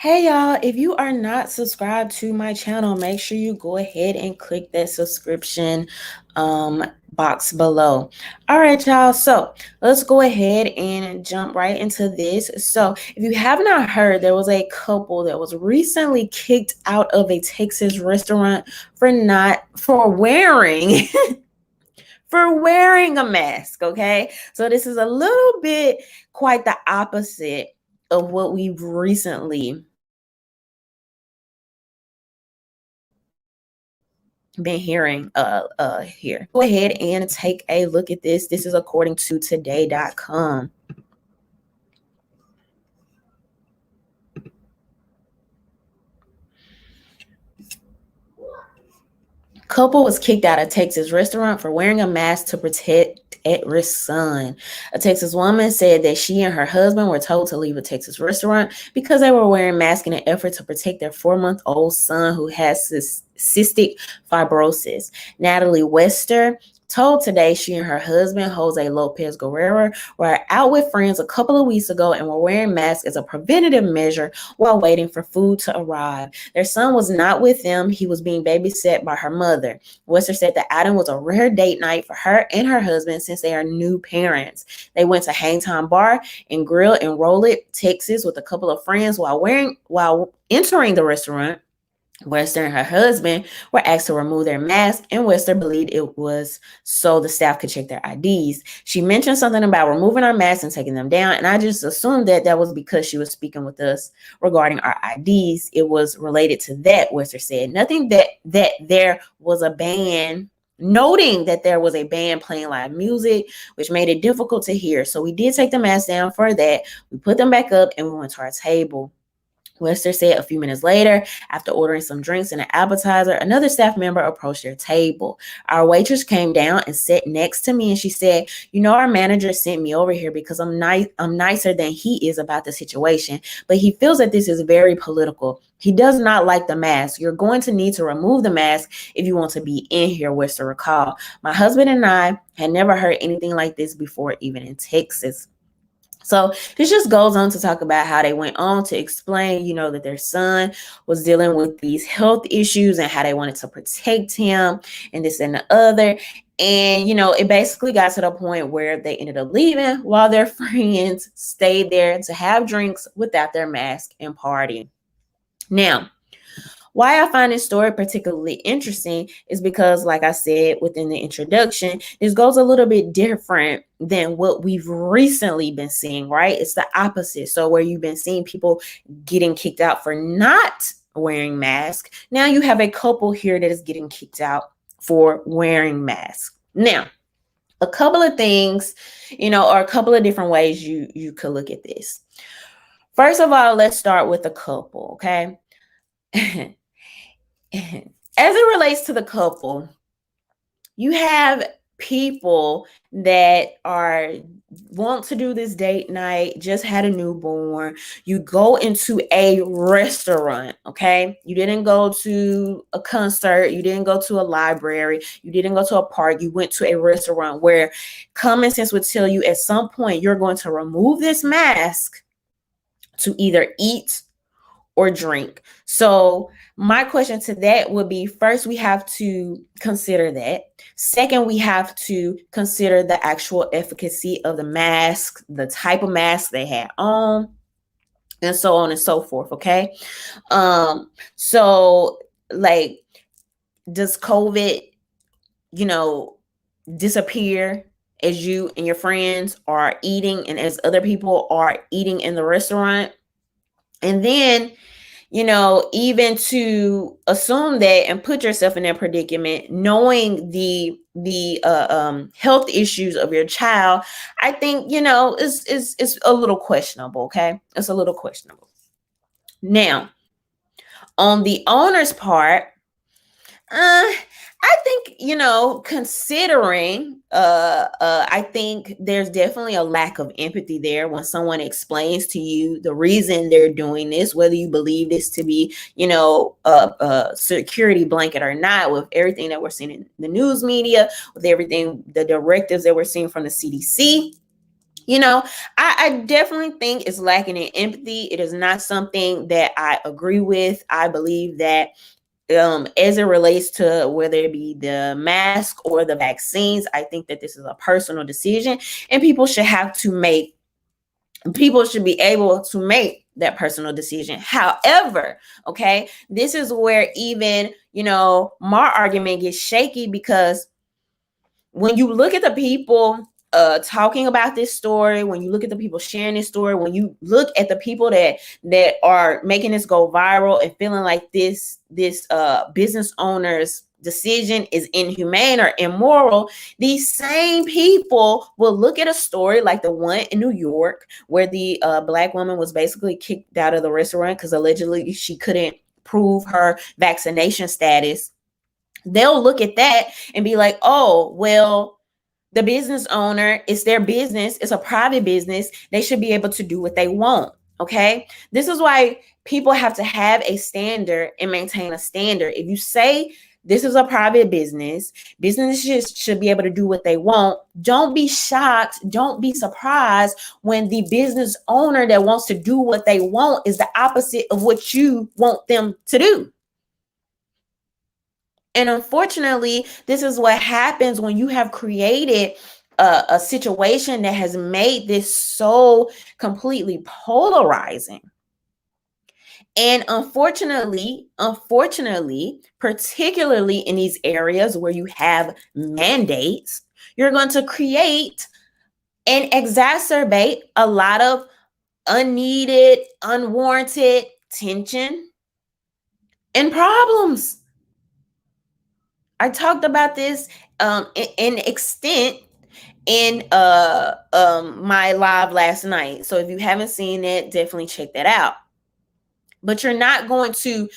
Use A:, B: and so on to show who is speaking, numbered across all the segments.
A: Hey y'all, if you are not subscribed to my channel, make sure you go ahead and click that subscription box below. All right, y'all. So let's go ahead and jump right into this. So if you have not heard, there was a couple that was recently kicked out of a Texas restaurant for wearing for wearing a mask. Okay. So this is a little bit quite the opposite of what we've recently been hearing here. Go ahead and take a look at this. This is according to today.com. Couple was kicked out of Texas restaurant for wearing a mask to protect at-risk son. A Texas woman said that she and her husband were told to leave a Texas restaurant because they were wearing masks in an effort to protect their 4-month-old son who has cystic fibrosis. Natalie Wester told Today she and her husband, Jose Lopez Guerrero, were out with friends a couple of weeks ago and were wearing masks as a preventative measure while waiting for food to arrive. Their son was not with them. He was being babysat by her mother. Wester said the outing was a rare date night for her and her husband since they are new parents. They went to Hangtime Bar and Grill in Rolette, Texas with a couple of friends while entering the restaurant. Wester and her husband were asked to remove their mask, and Wester believed it was so the staff could check their IDs. She mentioned something about removing our masks and taking them down, and I just assumed that was because she was speaking with us regarding our IDs. It was related to that, Wester said. Nothing that there was a ban, noting that there was a band playing live music, which made it difficult to hear. So we did take the masks down for that. We put them back up, and we went to our table. Wester said a few minutes later, after ordering some drinks and an appetizer, another staff member approached their table. Our waitress came down and sat next to me, and she said, our manager sent me over here because I'm nicer than he is about the situation, but he feels that this is very political. He does not like the mask. You're going to need to remove the mask if you want to be in here, Wester recalled. My husband and I had never heard anything like this before, even in Texas. So this just goes on to talk about how they went on to explain, that their son was dealing with these health issues and how they wanted to protect him and this and the other. And, it basically got to the point where they ended up leaving while their friends stayed there to have drinks without their mask and party. Now, why I find this story particularly interesting is because, like I said within the introduction, this goes a little bit different than what we've recently been seeing, right? It's the opposite. So where you've been seeing people getting kicked out for not wearing masks, now you have a couple here that is getting kicked out for wearing masks. Now, a couple of things, or a couple of different ways you could look at this. First of all, let's start with the couple, okay? As it relates to the couple, you have people that want to do this date night, just had a newborn. You go into a restaurant, okay? You didn't go to a concert. You didn't go to a library. You didn't go to a park. You went to a restaurant where common sense would tell you at some point you're going to remove this mask to either eat or drink. So my question to that would be, first, we have to consider that. Second, we have to consider the actual efficacy of the mask, the type of mask they had on, and so on and so forth. Okay. So like, does COVID, disappear as you and your friends are eating and as other people are eating in the restaurant? And then, even to assume that and put yourself in that predicament, knowing the health issues of your child, I think, it's a little questionable. Okay. It's a little questionable. Now, on the owner's part, I think, considering, I think there's definitely a lack of empathy there when someone explains to you the reason they're doing this, whether you believe this to be, a security blanket or not, with everything that we're seeing in the news media, with everything, the directives that we're seeing from the CDC. You know, I definitely think it's lacking in empathy. It is not something that I agree with. I believe that as it relates to whether it be the mask or the vaccines, I think that this is a personal decision, and people should be able to make that personal decision. However, okay, this is where even, my argument gets shaky, because when you look at the people talking about this story, when you look at the people sharing this story, when you look at the people that are making this go viral and feeling like this business owner's decision is inhumane or immoral, these same people will look at a story like the one in New York where the Black woman was basically kicked out of the restaurant because allegedly she couldn't prove her vaccination status. They'll look at that and be like, oh, well, the business owner, it's their business. It's a private business. They should be able to do what they want. Okay. This is why people have to have a standard and maintain a standard. If you say this is a private business, businesses should be able to do what they want. Don't be shocked. Don't be surprised when the business owner that wants to do what they want is the opposite of what you want them to do. And unfortunately, this is what happens when you have created a situation that has made this so completely polarizing. And unfortunately, particularly in these areas where you have mandates, you're going to create and exacerbate a lot of unneeded, unwarranted tension and problems. I talked about this in extent in my live last night. So if you haven't seen it, definitely check that out. But you're not going to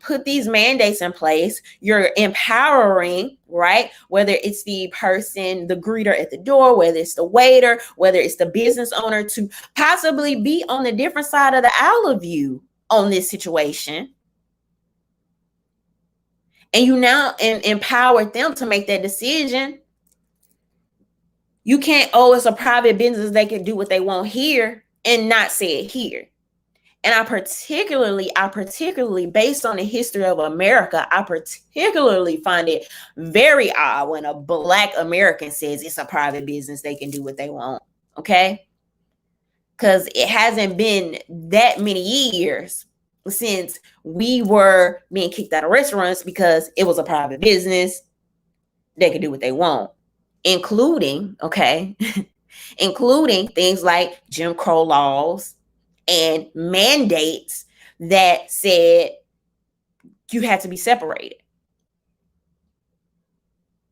A: put these mandates in place. You're empowering, right? Whether it's the person, the greeter at the door, whether it's the waiter, whether it's the business owner, to possibly be on the different side of the aisle of you on this situation. And you now empower them to make that decision. You can't, it's a private business, they can do what they want here and not say it here. And I particularly, based on the history of America, I particularly find it very odd when a Black American says it's a private business, they can do what they want. Okay? Because it hasn't been that many years since we were being kicked out of restaurants because it was a private business. They could do what they want, including things like Jim Crow laws and mandates that said you had to be separated.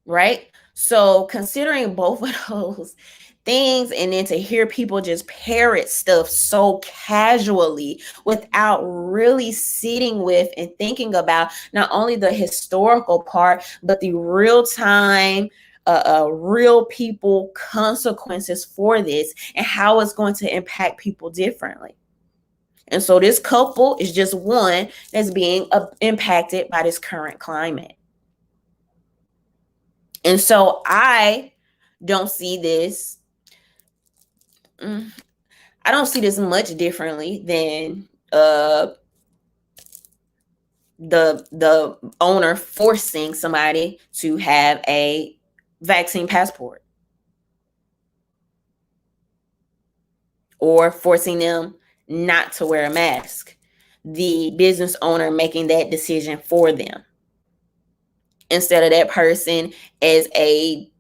A: Right? So considering both of those things, and then to hear people just parrot stuff so casually without really sitting with and thinking about not only the historical part, but the real-time real people consequences for this and how it's going to impact people differently. And so this couple is just one that's being impacted by this current climate. And so I don't see this much differently than the owner forcing somebody to have a vaccine passport or forcing them not to wear a mask. The business owner making that decision for them instead of that person as a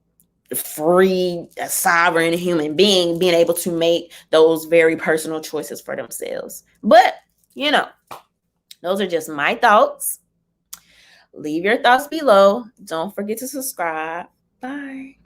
A: free, sovereign human being being able to make those very personal choices for themselves. But, those are just my thoughts. Leave your thoughts below. Don't forget to subscribe. Bye.